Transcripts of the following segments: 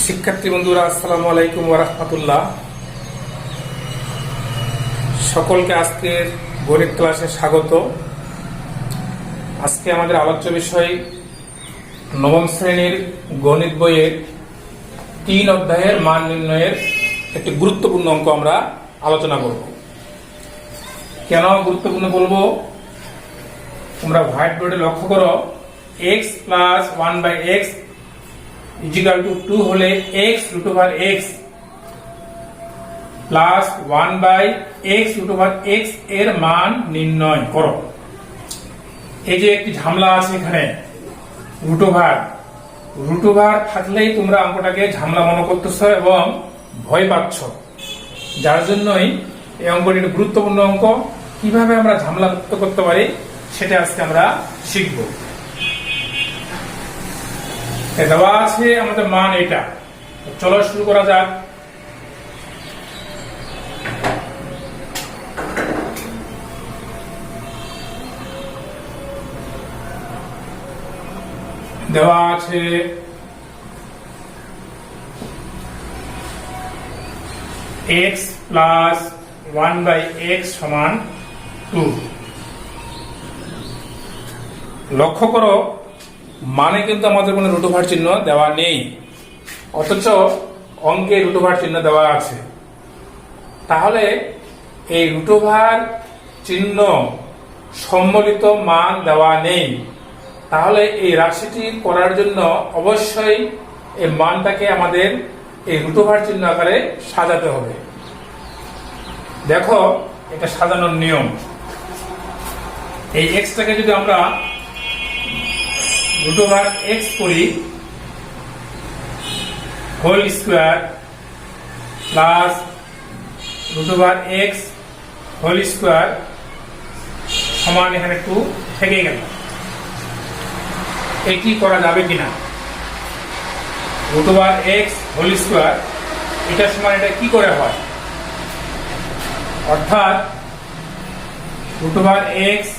শিক্ষার্থী বন্ধুরা, আসসালামু আলাইকুম ওয়া রাহমাতুল্লাহ। সকলকে আজকের গণিত ক্লাসে স্বাগত। আজকে আমাদের আলোচ্য বিষয় নবম শ্রেণীর গণিত বইয়ের 3 অধ্যায়ের মান নির্ণয়ের একটি গুরুত্বপূর্ণ অঙ্ক আমরা আলোচনা করব। কেন গুরুত্বপূর্ণ বলবো, তোমরা হোয়াইট বোর্ডে লক্ষ্য করো, x plus 1/x is equal two 2 হলে x root over x plus 1/x root over x এর মান নির্ণয় করো। এই যে একটি ঝামেলা আছে এখানে, রুট ওভার থাকলেই তোমরা অঙ্কটাকে ঝামেলা মনে করতেছো এবং ভয় পাচ্ছ, যার জন্যই এই অঙ্কটি একটি গুরুত্বপূর্ণ অঙ্ক। কিভাবে আমরা ঝামেলা মুক্ত করতে পারি সেটা আজকে আমরা শিখব। দেওয়া আছে আমাদের মান এটা, চলো শুরু করা যাক। দেওয়া আছে x প্লাস 1/x সমান 2। লক্ষ্য করো, মানে কিন্তু আমাদের কোনো রুট ওভার চিহ্ন দেওয়া নেই, অথচ অঙ্কে রুট ওভার চিহ্ন দেওয়া আছে। তাহলে এই রুট ওভার চিহ্ন সম্বলিত মান দেওয়া নেই, তাহলে এই রাশিটি করার জন্য অবশ্যই এই মানটাকে আমাদের এই রুট ওভার চিহ্ন আকারে সাজাতে হবে। দেখো, এটা সাজানোর নিয়ম। এই এক্সটাকে যদি আমরা রুট ওভার এক্স করি, whole square plus root over x whole square সমান এখানে 2 থেকে গেল। এটি করা যাবে কিনা? Root over x whole square এটা সমান এটা কি করে হয়? অর্থাৎ root over x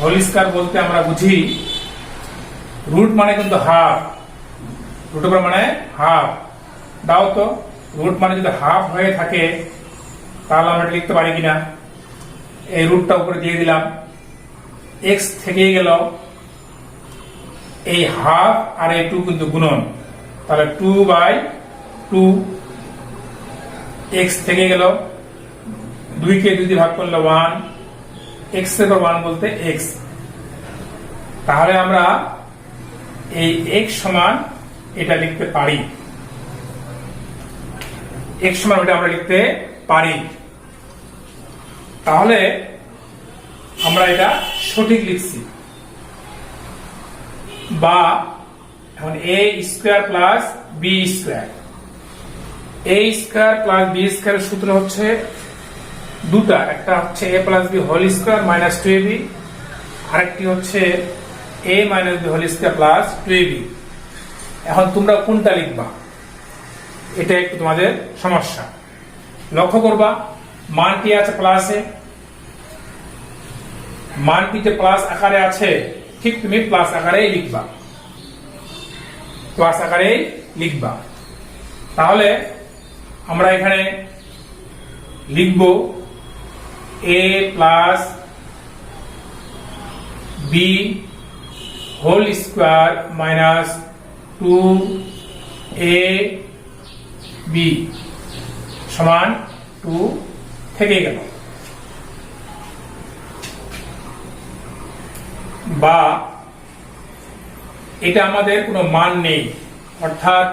whole square বলতে আমরা বুঝি রুট মানে কিন্তু হাফ, রুট ওভার মানে হাফ। দাও তো, রুট মানে যদি হাফ হয়ে থাকে তাহলে আমরা লিখতে পারি কিনা? এই রুটটা উপরে দিয়ে দিলাম, এক্স থেকে গেল, এই হাফ আর এই 2 কিন্তু গুণন, তাহলে 2/2 এক্স থেকে গেল, 2 কে 2 দিয়ে ভাগ করলে 1, এক্স এর পর 1 বলতে এক্স। তাহলে আমরা এই এক্স সমান এটা লিখতে পারি, এক্স সমান এটা আমরা লিখতে পারি। তাহলে আমরা এটা সঠিক লিখছি। বা এখন a square plus b square, a square plus b স্কয়ারের সূত্র হচ্ছে দুটা, একটা হচ্ছে a plus b whole square minus 2ab, আরেকটি হচ্ছে a minus b whole square plus 2ab। এখন তোমরা কোনটা লিখবা, এটা একটু তোমাদের সমস্যা। লক্ষ্য করবা, মানটি আছে প্লাসে, মানটি যে প্লাস আকারে আছে, ঠিক তুমি প্লাস আকারেই লিখবা, প্লাস আকারেই লিখবা। তাহলে আমরা এখানে লিখব a plus b whole square minus 2ab সমান 2 থেকে গেল। বা এটা আমাদের কোনো মান নেই, অর্থাৎ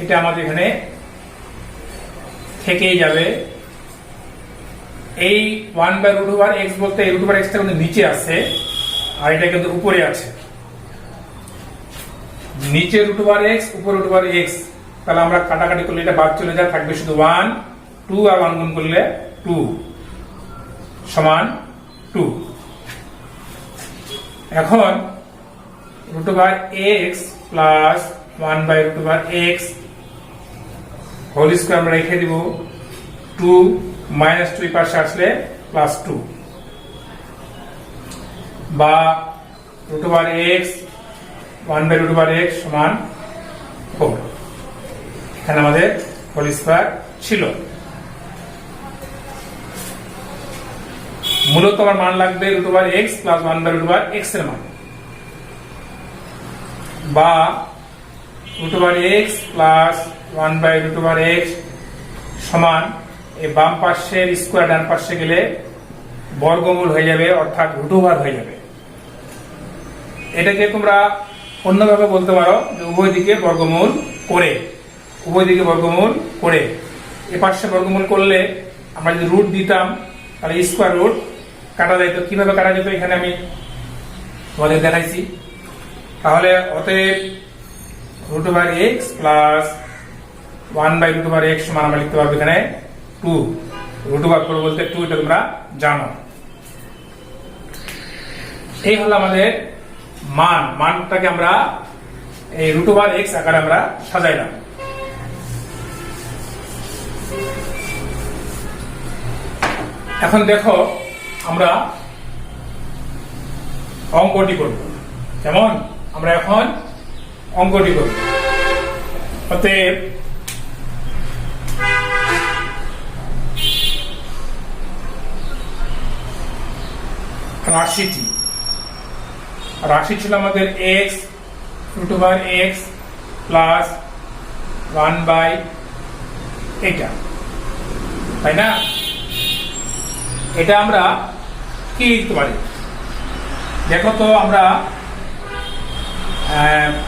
এটা আমাদের এখানে থেকেই যাবে। এই 1/রুট ওভার এক্স বলতে এই রুট ওভার এক্সটা কিন্তু নিচে আছে আর এটা কিন্তু উপরে আছে। নিচে রুট ওভার এক্স, উপরে রুট ওভার এক্স, তাহলে আমরা কাটাকাটি করলে এটা বাদ চলে যায়, থাকবে শুধু 1, 2 আর 1 গুণ করলে 2 সমান 2। এখন রুট ওভার এক্স প্লাস 1/রুট ওভার এক্স হোল স্কয়ার আমরা রেখে দিব, 2 মাইনাস 2 পাশে আসলে প্লাস 2। বা রুট ওভার এক্স 1/√x সমান 4। এখানে আমাদের হোল স্কয়ার ছিল। মূলত আমার মান লাগবে √x প্লাস 1/√x এর মান, বা √x প্লাস 1/√x সমান এই বাম পাশের স্কয়ার ডান পাশে গেলে বর্গমূল হয়ে যাবে, অর্থাৎ √ওভার হয়ে যাবে। এটাকে তোমরা অন্যভাবে বলতে পারো যে উভয় দিকে বর্গমূল করে, এ পাশে বর্গমূল করলে আমরা যদি রুট দিতাম তাহলে স্কয়ার রুট কাটা যেত। কিভাবে কাটা যেত এখানে আমি তোমাদের দেখাইছি। তাহলে অতএব √x প্লাস 1/√x সমান আমরা লিখতে পারবো এখানে 2। √ওভার করে বলতে 2, এটা তোমরা জানো। এই হলো আমাদের মানটাকে আমরা এই √x আকারে আমরা সাজাইলাম। এখন দেখো আমরা অঙ্কটি করব। কেমন? আমরা এখন অঙ্কটি করব। অতএব রাশি ছিল আমাদের x √x প্লাস 1 এটা, তাই না? এটা আমরা কি লিখতে পারি দেখো তো। আমরা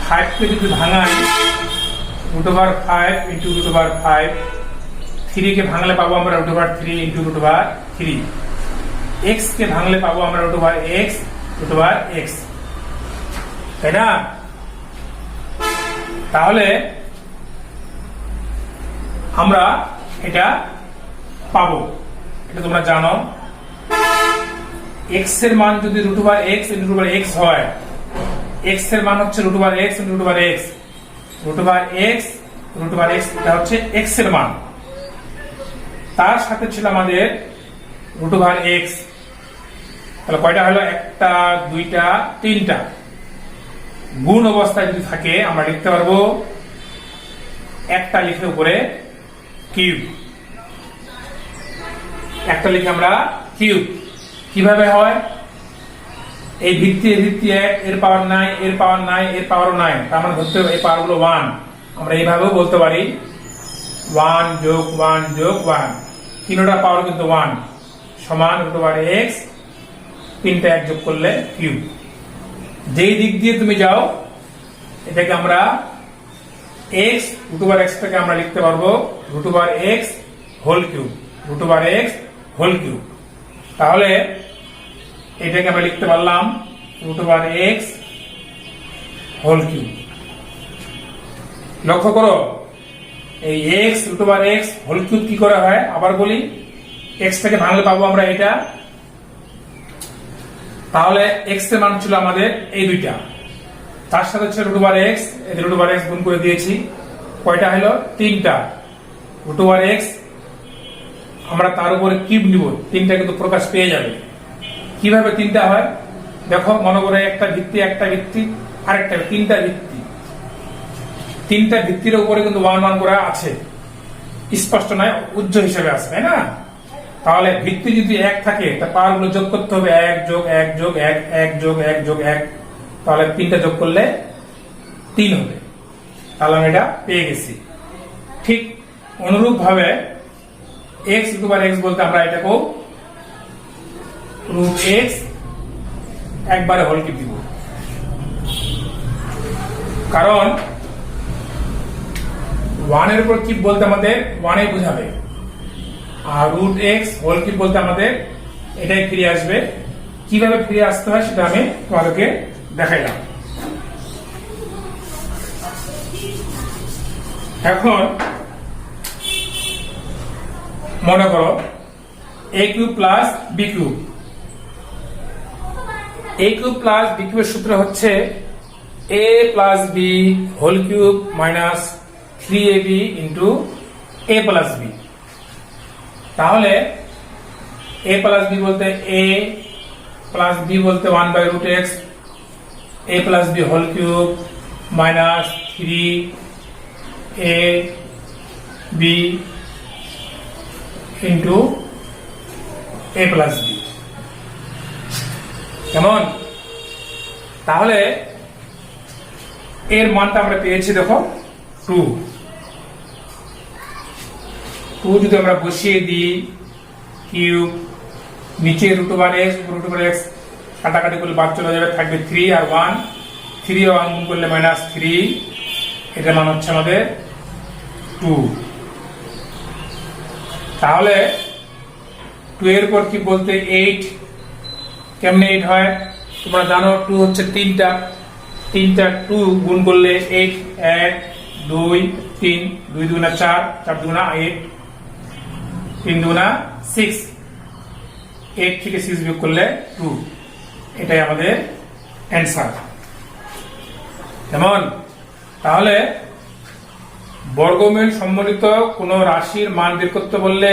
5 কে যদি ভাঙাই √5 ইন্টু √5, 3 কে ভাঙলে পাবো আমরা √3 ইন্টু √3, x কে ভাঙলে পাবো আমরা √x, তাই না? তাহলে আমরা এটা পাবো, এটা তোমরা জানো। x এর মান যদি √x ইন্টু √x হয়, x এর মান হচ্ছে √x ইন্টু √x, √x এটা হচ্ছে x এর মান। তার সাথে ছিল আমাদের √x, তাহলে কয়টা হলো? 1 2 3টা। গুণ অবস্থায় যদি থাকে আমরা লিখতে পারবো একটা লিখে উপরে কিউব, একটা লিখে আমরা কিউব। কিভাবে হয়? এই ভিত্তি 1, এর পাওয়ার 9, এর পাওয়ার 9, এর পাওয়ার 9, তার মানে ধরতে হবে এই পাওয়ার গুলো 1। আমরা এইভাবেও বলতে পারি 1 যোগ 1 যোগ 1, তিনটা পাওয়ার কিন্তু 1 সমান √x, 3টা 1 যোগ করলে কিউব। যেই দিক দিয়ে তুমি যাও এটাকে আমরা x √x টাকে আমরা লিখতে পারবো √x হোল কিউব, তাহলে এটাকে আমরা লিখতে পারলাম √x হোল কিউব। লক্ষ্য করো এই x √x হোল কিউব কি করে হয় আবার বলি। x থেকে ভাঙলে পাবো আমরা এটা, তাহলে x এর মান ছিল আমাদের এই দুইটা, তার সাথে হচ্ছে √x, এই √x গুণ করে দিয়েছি। কয়টা হলো? 3টা। √x আমরা তার উপরে কিউব নিব, 3টা কিন্তু প্রকাশ পেয়ে যাবে। কিভাবে 3টা হয় দেখো, মনে করে একটা ভিত্তি আরেকটা 3টা ভিত্তি, 3টা ভিত্তির উপরে কিন্তু 1 1 করে আছে, স্পষ্ট নয়, উজ্জ্বল হিসেবে আছে, তাই না? তাহলে ভিত্তি যদি 1 থাকে তা পাওয়ার গুলো যোগ করতে হবে 1 যোগ 1 যোগ 1, 1 যোগ 1 যোগ 1, তাহলে 3টা যোগ করলে 3 হবে। তাহলে আমি এটা পেয়ে গেছি। ঠিক অনুরূপ ভাবে x √x বলতে আমরা এটাকেও √x একবারে হোল কিউব দিব, কারণ 1 এর উপর কিউব বলতে আমাদের 1 এ বোঝাবে, আর √x হোল কিউব বলতে আমাদের এটাই ফিরে আসবে। কিভাবে ফিরে আসতে হয় সেটা আমি তোমাদেরকে দেখাইলাম। এখন মনে করো a cube plus b cube, a cube plus b কিউবের সূত্র হচ্ছে a plus b whole cube minus 3ab into a plus b। তাহলে a প্লাস b বলতে a প্লাস b বলতে 1/√x, a plus b whole cube minus 3a B into A plus B. কেমন? তাহলে এর মানটা আমরা পেয়েছি, দেখো 2। যদি আমরা বসিয়ে দিই, কিউব নিচে √(x) √(x) কাটাকাটি করলে বাদ চলে যাবে, থাকবে 3 আর 1, 3 আর 1 গুণ করলে -3, এটার মান হচ্ছে আমাদের 2। তাহলে 2 এর পর কি বলতে 8। কেমনে 8 হয় তোমরা জানো, 2 হচ্ছে 3টা 2 গুণ করলে 8, 1 2 3, 2 দুগুণা 4, 4 দুগুণা 8, 3 দুগুণা 6, 8 থেকে 6 বিয়োগ করলে 2। এটাই আমাদের অ্যান্সার। কেমন? তাহলে বর্গমূল সম্বলিত কোন রাশির মান বের করতে বললে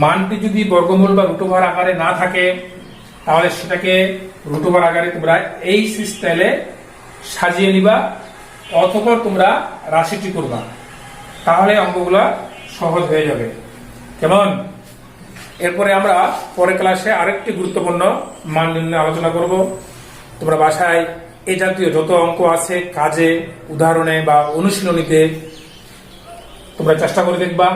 মানটি যদি বর্গমূল বা √ওভার আকারে না থাকে, তাহলে সেটাকে √ওভার আকারে তোমরা এই স্টাইলে সাজিয়ে নিবা, অথবা তোমরা রাশিটি করবা, তাহলে অঙ্কগুলো সহজ হয়ে যাবে। কেমন? এরপরে আমরা পরের ক্লাসে আরেকটি গুরুত্বপূর্ণ মান নির্ণয় আলোচনা করব। তোমরা বাসায় এই জাতীয় যত অঙ্ক আছে কাজে, উদাহরণে বা অনুশীলনীতে তোমরা চেষ্টা করে দেখবা,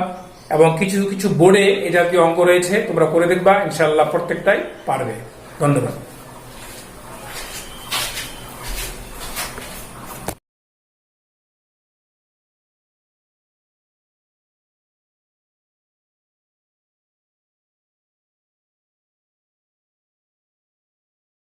এবং কিছু কিছু বোর্ডে এই জাতীয় অঙ্ক রয়েছে, তোমরা করে দেখবা, ইনশাআল্লাহ প্রত্যেকটাই পারবে। ধন্যবাদ।